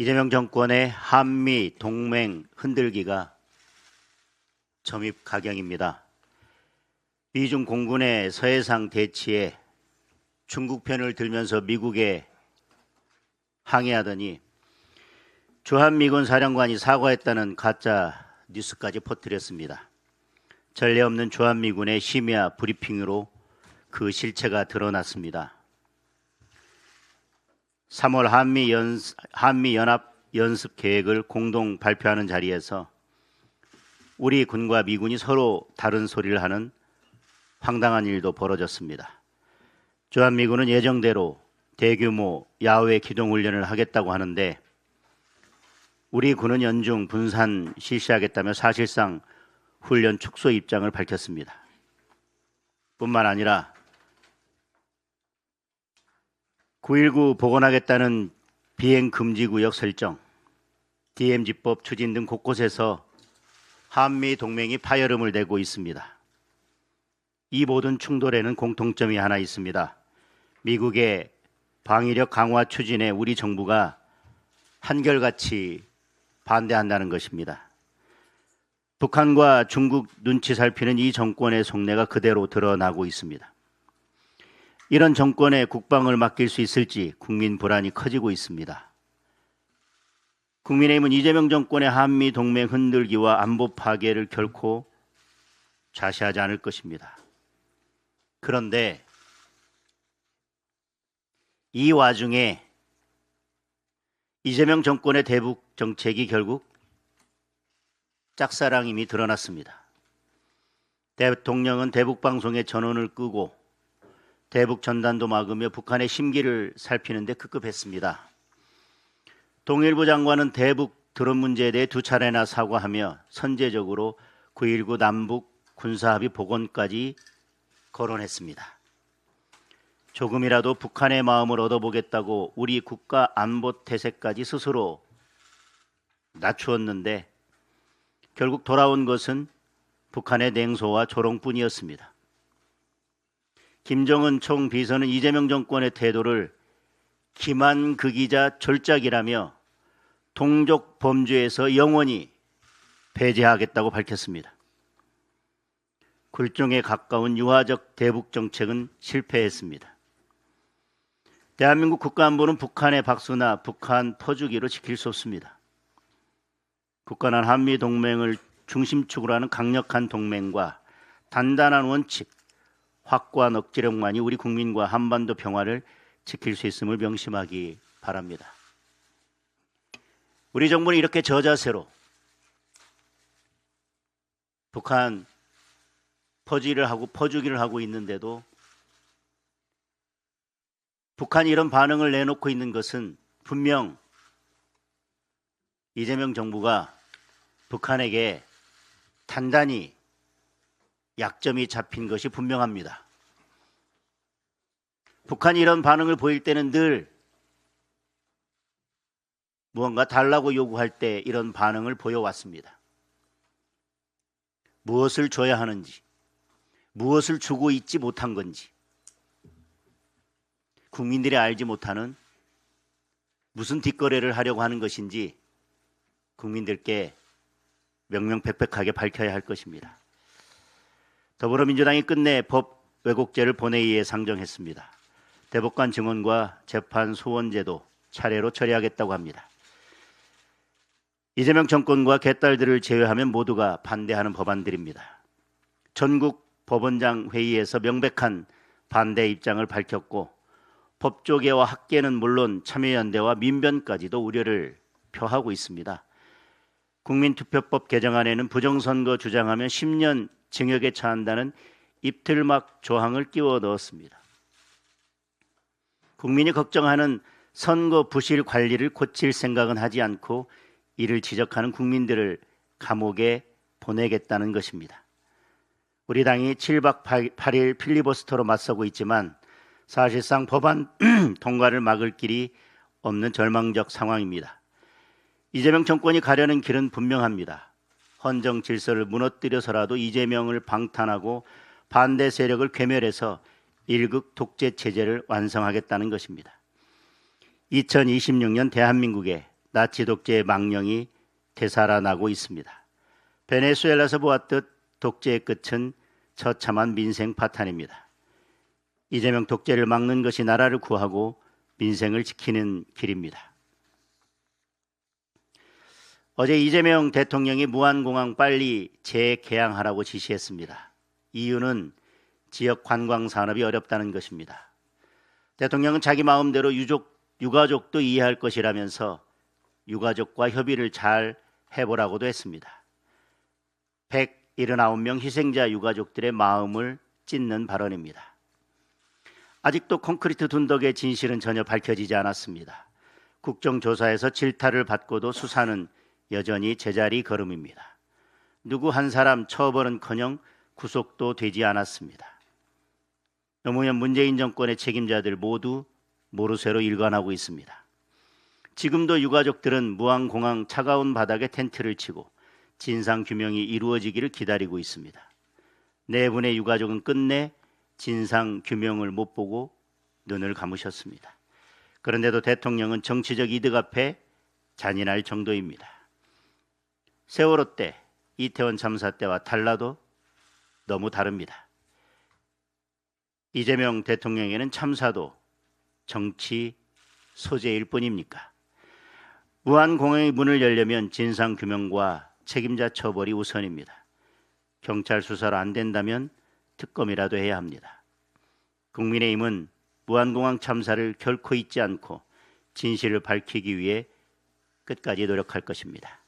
이재명 정권의 한미 동맹 흔들기가 점입가경입니다. 미중 공군의 서해상 대치에 중국 편을 들면서 미국에 항의하더니 주한미군 사령관이 사과했다는 가짜 뉴스까지 퍼뜨렸습니다. 전례 없는 주한미군의 심야 브리핑으로 그 실체가 드러났습니다. 3월 한미연합 연습 계획을 공동 발표하는 자리에서 우리 군과 미군이 서로 다른 소리를 하는 황당한 일도 벌어졌습니다. 주한미군은 예정대로 대규모 야외 기동훈련을 하겠다고 하는데 우리 군은 연중 분산 실시하겠다며 사실상 훈련 축소 입장을 밝혔습니다. 뿐만 아니라 9.19 복원하겠다는 비행금지구역 설정, DMZ법 추진 등 곳곳에서 한미 동맹이 파열음을 내고 있습니다. 이 모든 충돌에는 공통점이 하나 있습니다. 미국의 방위력 강화 추진에 우리 정부가 한결같이 반대한다는 것입니다. 북한과 중국 눈치 살피는 이 정권의 속내가 그대로 드러나고 있습니다. 이런 정권에 국방을 맡길 수 있을지 국민 불안이 커지고 있습니다. 국민의힘은 이재명 정권의 한미 동맹 흔들기와 안보 파괴를 결코 좌시하지 않을 것입니다. 그런데 이 와중에 이재명 정권의 대북 정책이 결국 짝사랑임이 드러났습니다. 대통령은 대북 방송에 전원을 끄고 대북 전단도 막으며 북한의 심기를 살피는데 급급했습니다. 동일부 장관은 대북 드론 문제에 대해 2차례나 사과하며 선제적으로 9.19 남북 군사합의 복원까지 거론했습니다. 조금이라도 북한의 마음을 얻어보겠다고 우리 국가 안보 태세까지 스스로 낮추었는데 결국 돌아온 것은 북한의 냉소와 조롱뿐이었습니다. 김정은 총비서는 이재명 정권의 태도를 기만극이자 졸작이라며 동족 범죄에서 영원히 배제하겠다고 밝혔습니다. 굴종에 가까운 유화적 대북 정책은 실패했습니다. 대한민국 국가안보는 북한의 박수나 북한 퍼주기로 지킬 수 없습니다. 굳건한 한미 동맹을 중심축으로 하는 강력한 동맹과 단단한 원칙, 확고한 억지력만이 우리 국민과 한반도 평화를 지킬 수 있음을 명심하기 바랍니다. 우리 정부는 이렇게 저자세로 북한 퍼주기를 하고 있는데도 북한이 이런 반응을 내놓고 있는 것은 분명 이재명 정부가 북한에게 단단히 약점이 잡힌 것이 분명합니다. 북한이 이런 반응을 보일 때는 늘 무언가 달라고 요구할 때 이런 반응을 보여왔습니다. 무엇을 줘야 하는지, 무엇을 주고 있지 못한 건지, 국민들이 알지 못하는 무슨 뒷거래를 하려고 하는 것인지 국민들께 명명백백하게 밝혀야 할 것입니다. 더불어민주당이 끝내 법 왜곡죄를 본회의에 상정했습니다. 대법관 증언과 재판 소원제도 차례로 처리하겠다고 합니다. 이재명 정권과 개딸들을 제외하면 모두가 반대하는 법안들입니다. 전국 법원장 회의에서 명백한 반대 입장을 밝혔고 법조계와 학계는 물론 참여연대와 민변까지도 우려를 표하고 있습니다. 국민투표법 개정안에는 부정선거 주장하면 10년 징역에 처한다는 입틀막 조항을 끼워 넣었습니다. 국민이 걱정하는 선거 부실 관리를 고칠 생각은 하지 않고 이를 지적하는 국민들을 감옥에 보내겠다는 것입니다. 우리 당이 7박 8일 필리버스터로 맞서고 있지만 사실상 법안 통과를 막을 길이 없는 절망적 상황입니다. 이재명 정권이 가려는 길은 분명합니다. 헌정 질서를 무너뜨려서라도 이재명을 방탄하고 반대 세력을 괴멸해서 일극 독재 체제를 완성하겠다는 것입니다. 2026년 대한민국에 나치 독재의 망령이 되살아나고 있습니다. 베네수엘라에서 보았듯 독재의 끝은 처참한 민생 파탄입니다. 이재명 독재를 막는 것이 나라를 구하고 민생을 지키는 길입니다. 어제 이재명 대통령이 무안공항 빨리 재개항하라고 지시했습니다. 이유는 지역 관광 산업이 어렵다는 것입니다. 대통령은 자기 마음대로 유가족도 이해할 것이라면서 유가족과 협의를 잘 해보라고도 했습니다. 179명 희생자 유가족들의 마음을 찢는 발언입니다. 아직도 콘크리트 둔덕의 진실은 전혀 밝혀지지 않았습니다. 국정조사에서 질타를 받고도 수사는 여전히 제자리 걸음입니다. 누구 한 사람 처벌은커녕 구속도 되지 않았습니다. 노무현 문재인 정권의 책임자들 모두 모르쇠로 일관하고 있습니다. 지금도 유가족들은 무안공항 차가운 바닥에 텐트를 치고 진상규명이 이루어지기를 기다리고 있습니다. 네 분의 유가족은 끝내 진상규명을 못 보고 눈을 감으셨습니다. 그런데도 대통령은 정치적 이득 앞에 잔인할 정도입니다. 세월호 때, 이태원 참사 때와 달라도 너무 다릅니다. 이재명 대통령에게는 참사도 정치 소재일 뿐입니까? 무안공항의 문을 열려면 진상규명과 책임자 처벌이 우선입니다. 경찰 수사로 안 된다면 특검이라도 해야 합니다. 국민의힘은 무안공항 참사를 결코 잊지 않고 진실을 밝히기 위해 끝까지 노력할 것입니다.